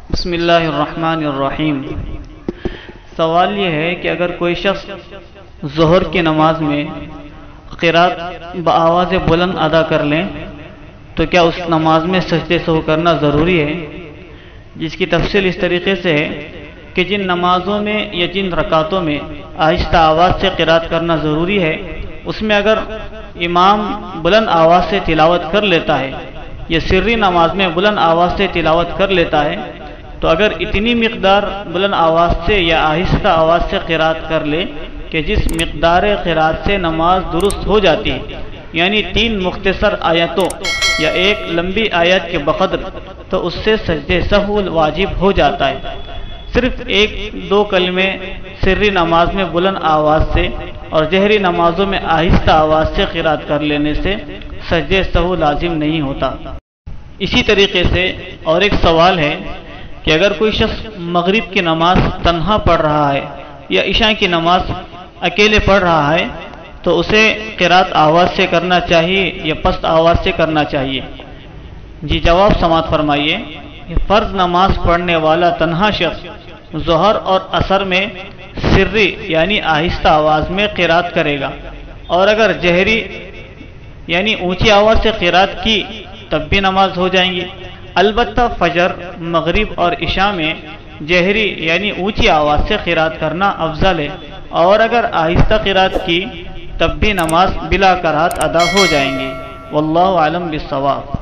بسم اللہ الرحمن الرحیم۔ سوال یہ ہے کہ اگر کوئی شخص ظہر کی نماز میں قرات بآواز بلند ادا کر لیں تو کیا اس نماز میں سجدے سہو کرنا ضروری ہے؟ جس کی تفصیل اس طریقے سے ہے کہ جن نمازوں میں یا جن رکعتوں میں آہستہ آواز سے قرات کرنا ضروری ہے، اس میں اگر امام بلند آواز سے تلاوت کر لیتا ہے یا سری نماز میں بلند آواز سے تلاوت کر لیتا ہے تو اگر اتنی مقدار بلند آواز سے یا آہستہ آواز سے قرات کر لے کہ جس مقدار قرات سے نماز درست ہو جاتی ہے، یعنی 3 مختصر آیتوں یا ایک لمبی آیت کے بقدر، تو اس سے سجدے سہو واجب ہو جاتا ہے۔ صرف 1-2 کلمے سری نماز میں بلند آواز سے اور جہری نمازوں میں آہستہ آواز سے قرات کر لینے سے سجدے سہو لازم نہیں ہوتا۔ اسی طریقے سے اور ایک سوال ہے کہ اگر کوئی شخص مغرب کی نماز تنہا پڑھ رہا ہے یا عشاء کی نماز اکیلے پڑھ رہا ہے تو اسے قرات آواز سے کرنا چاہیے یا پست آواز سے کرنا چاہیے؟ جی، جواب سماعت فرمائیے۔ فرض نماز پڑھنے والا تنہا شخص ظہر اور عصر میں سری یعنی آہستہ آواز میں قرات کرے گا، اور اگر جہری یعنی اونچی آواز سے قرات کی تب بھی نماز ہو جائیں گی۔ البتہ فجر، مغرب اور عشاء میں جہری یعنی اونچی آواز سے قرات کرنا افضل ہے، اور اگر آہستہ قرات کی تب بھی نماز بلا کراہت ادا ہو جائیں گی۔ واللہ اعلم بالصواب۔